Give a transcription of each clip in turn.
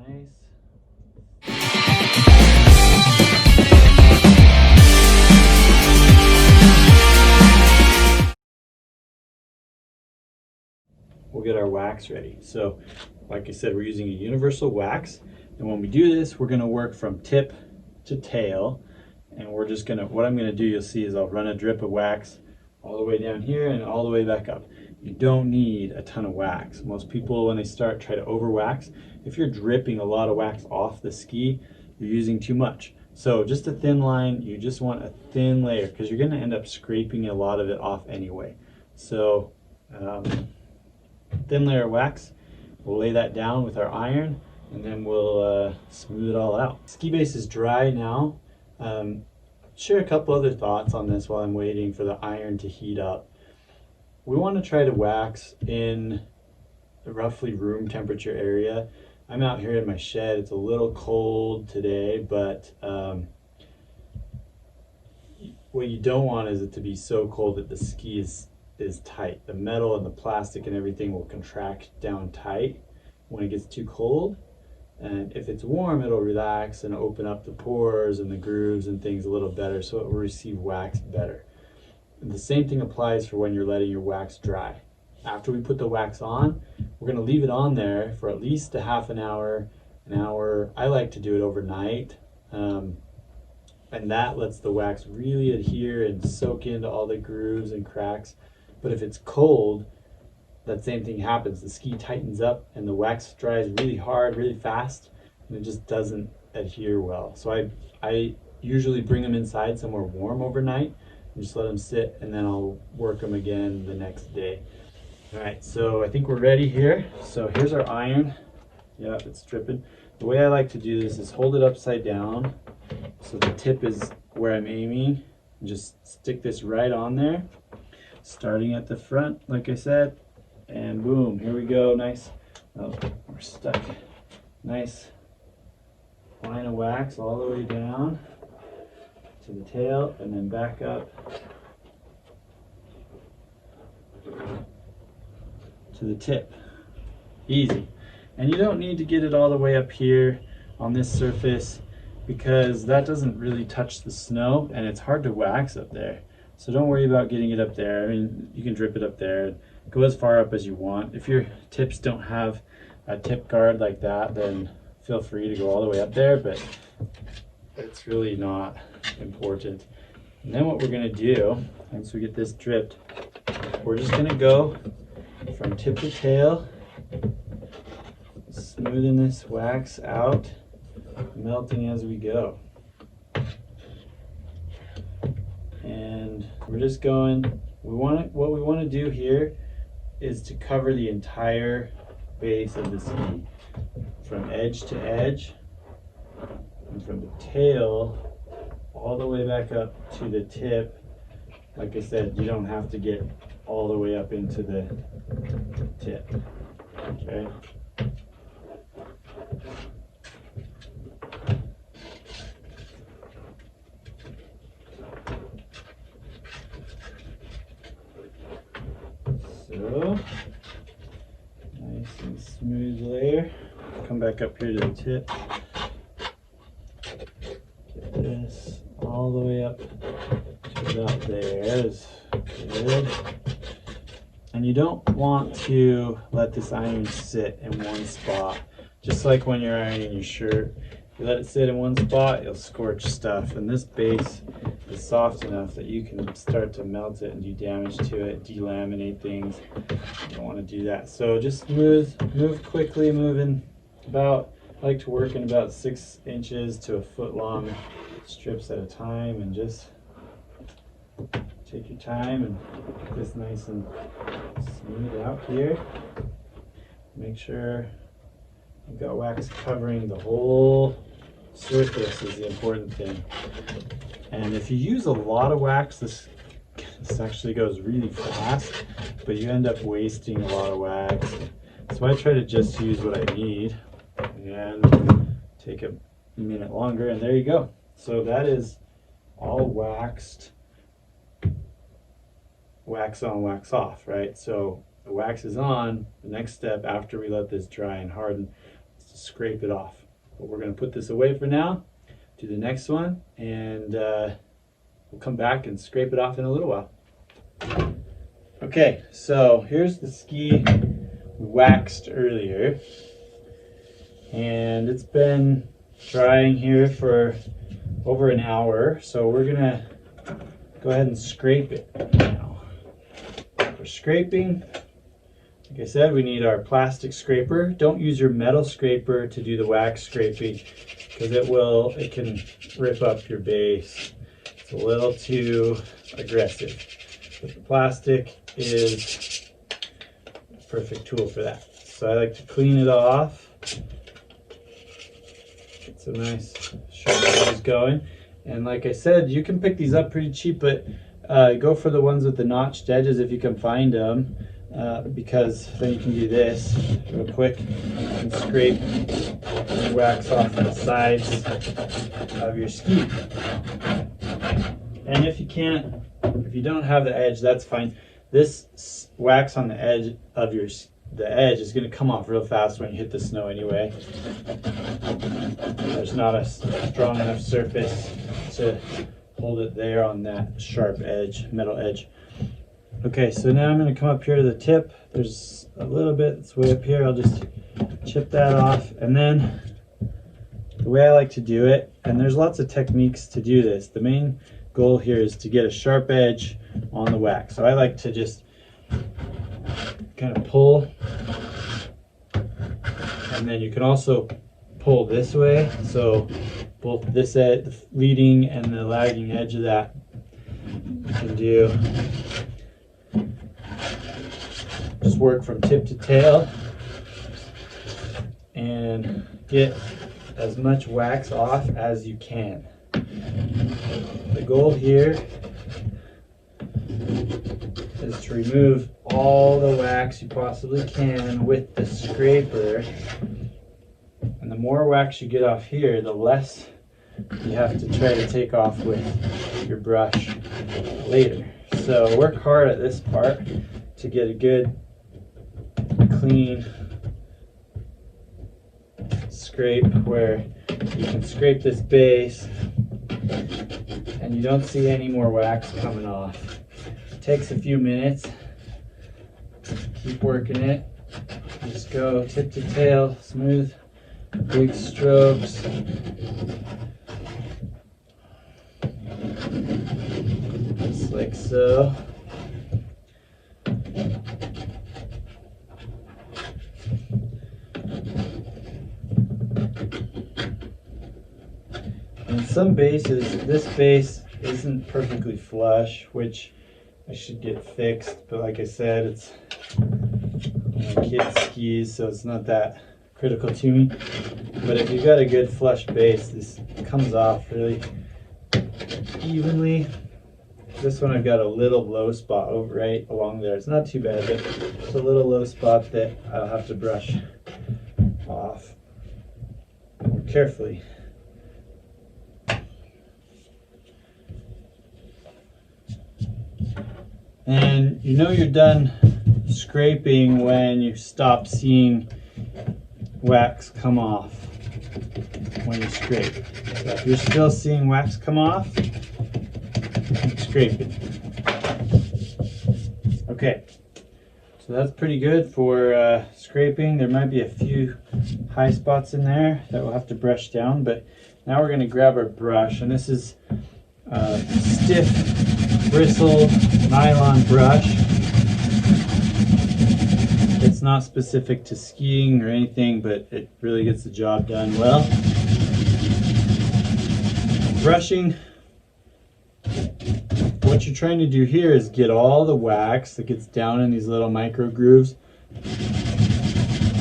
Nice. We'll get our wax ready. So, like I said, we're using a universal wax. And when we do this, we're gonna work from tip to tail. And we're just gonna, what I'm gonna do, you'll see, is I'll run a drip of wax all the way down here and all the way back up. You don't need a ton of wax. Most people, when they start, try to over wax. If you're dripping a lot of wax off the ski, you're using too much. So just a thin line, you just want a thin layer because you're gonna end up scraping a lot of it off anyway. So thin layer of wax, we'll lay that down with our iron and then we'll smooth it all out. Ski base is dry now. Share a couple other thoughts on this while I'm waiting for the iron to heat up. We want to try to wax in a roughly room temperature area. I'm out here in my shed. It's a little cold today, but what you don't want is it to be so cold that the ski is tight. The metal and the plastic and everything will contract down tight when it gets too cold. And if it's warm, it'll relax and open up the pores and the grooves and things a little better, so it will receive wax better. And the same thing applies for when you're letting your wax dry. After we put the wax on, we're gonna leave it on there for at least a half an hour. I like to do it overnight. And that lets the wax really adhere and soak into all the grooves and cracks. But if it's cold, that same thing happens. The ski tightens up and the wax dries really hard, really fast, and it just doesn't adhere well. So I usually bring them inside somewhere warm overnight and just let them sit, and then I'll work them again the next day. All right, so I think we're ready here. So here's our iron. Yeah, it's dripping. The way I like to do this is hold it upside down so the tip is where I'm aiming, and just stick this right on there, starting at the front, like I said. And boom, here we go, nice, oh, we're stuck. Nice line of wax all the way down to the tail and then back up to the tip. Easy. And you don't need to get it all the way up here on this surface because that doesn't really touch the snow and it's hard to wax up there. So don't worry about getting it up there. I mean, you can drip it up there. Go as far up as you want. If your tips don't have a tip guard like that, then feel free to go all the way up there, but it's really not important. And then what we're gonna do, once we get this dripped, we're just gonna go from tip to tail, smoothing this wax out, melting as we go. And we're just going, what we want to do here is to cover the entire base of the ski from edge to edge and from the tail all the way back up to the tip. Like I said, you don't have to get all the way up into the tip, okay? So, nice and smooth layer. Come back up here to the tip. Get this all the way up to about there. Is good. And you don't want to let this iron sit in one spot. Just like when you're ironing your shirt, if you let it sit in one spot, you'll scorch stuff. And this base is soft enough that you can start to melt it and do damage to it, delaminate things. You don't want to do that. So just move quickly, moving about, I like to work in about 6 inches to a foot long strips at a time, and just take your time and get this nice and smooth out here. Make sure you've got wax covering the whole surface is the important thing. And if you use a lot of wax, this actually goes really fast, but you end up wasting a lot of wax. So I try to just use what I need and take a minute longer, and there you go. So that is all waxed, wax on, wax off, right? So the wax is on. The next step after we let this dry and harden is to scrape it off. But we're going to put this away for now, do the next one, and we'll come back and scrape it off in a little while. Okay, so here's the ski we waxed earlier, and it's been drying here for over an hour, so we're gonna go ahead and scrape it now. For scraping, like I said, we need our plastic scraper. Don't use your metal scraper to do the wax scraping, because it can rip up your base. It's a little too aggressive. But the plastic is a perfect tool for that. So I like to clean it off. Get some nice sharp edges going. And like I said, you can pick these up pretty cheap, but go for the ones with the notched edges if you can find them, because then you can do this real quick and scrape and wax off the sides of your ski. And if you don't have the edge, that's fine. This wax on the edge of the edge is going to come off real fast when you hit the snow anyway. There's not a strong enough surface to hold it there on that sharp edge, metal edge. Okay, so now I'm going to come up here to the tip. There's a little bit that's way up here. I'll just chip that off. And then the way I like to do it, and there's lots of techniques to do this, the main goal here is to get a sharp edge on the wax. So I like to just kind of pull, and then you can also pull this way, so both this edge, the leading and the lagging edge of that, you can do. Just work from tip to tail and get as much wax off as you can. The goal here is to remove all the wax you possibly can with the scraper. And the more wax you get off here, the less you have to try to take off with your brush later. So work hard at this part to get a good, clean scrape where you can scrape this base and you don't see any more wax coming off. It takes a few minutes. Keep working it. Just go tip to tail, smooth, big strokes. Just like so. In some bases, this base isn't perfectly flush, which I should get fixed, but like I said, it's my kid's skis, so it's not that critical to me. But if you've got a good flush base, this comes off really evenly. This one I've got a little low spot over right along there. It's not too bad, but it's a little low spot that I'll have to brush off more carefully. And you know you're done scraping when you stop seeing wax come off when you scrape. So if you're still seeing wax come off, keep scraping. Okay, so that's pretty good for scraping. There might be a few high spots in there that we'll have to brush down, but now we're going to grab our brush, and this is a stiff bristled nylon brush. It's not specific to skiing or anything, but it really gets the job done well. Brushing, what you're trying to do here is get all the wax that gets down in these little micro grooves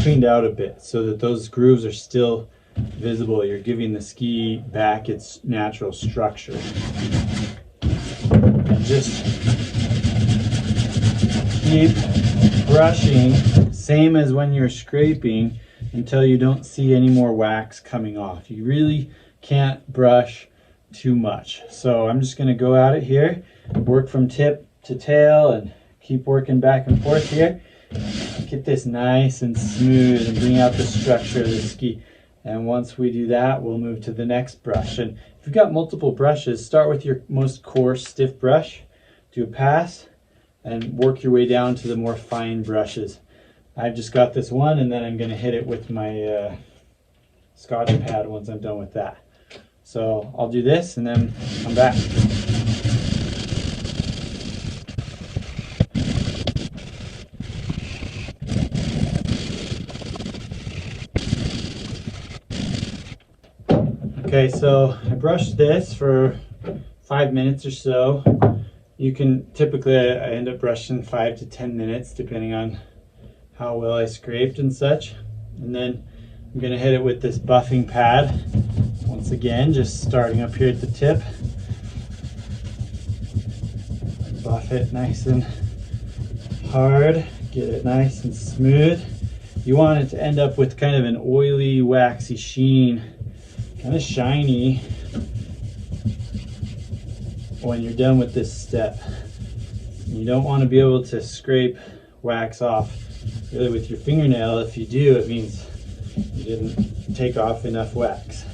cleaned out a bit so that those grooves are still visible. You're giving the ski back its natural structure. And just keep brushing, same as when you're scraping, until you don't see any more wax coming off. You really can't brush too much. So I'm just going to go at it here, work from tip to tail, and keep working back and forth here. Get this nice and smooth and bring out the structure of the ski. And once we do that, we'll move to the next brush. And if you've got multiple brushes, start with your most coarse, stiff brush, do a pass, and work your way down to the more fine brushes. I've just got this one, and then I'm going to hit it with my Scotch pad once I'm done with that. So I'll do this and then come back. Okay, so I brushed this for 5 minutes or so. You can typically, I end up brushing 5 to 10 minutes depending on how well I scraped and such. And then I'm going to hit it with this buffing pad. Once again, just starting up here at the tip. Buff it nice and hard, get it nice and smooth. You want it to end up with kind of an oily, waxy sheen, kind of shiny when you're done with this step. You don't want to be able to scrape wax off really with your fingernail. If you do, it means you didn't take off enough wax.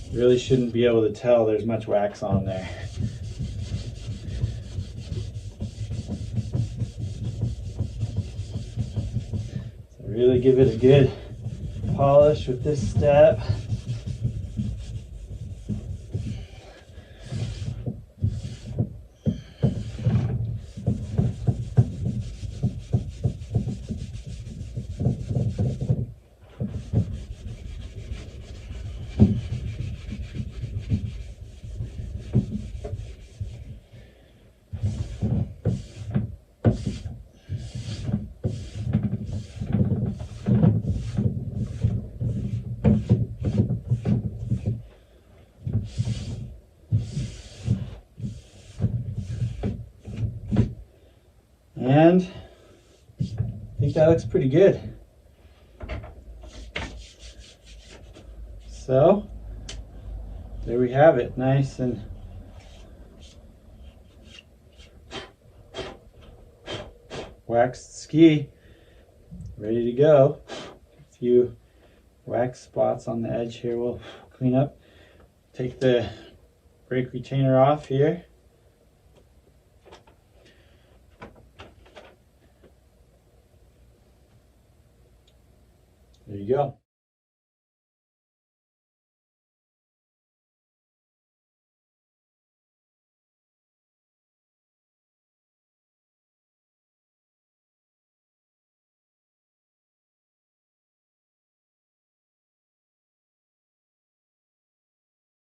You really shouldn't be able to tell there's much wax on there. So really give it a good polish with this step. And I think that looks pretty good. So there we have it, nice and waxed ski, ready to go. A few wax spots on the edge here we'll clean up. Take the brake retainer off here. There you go.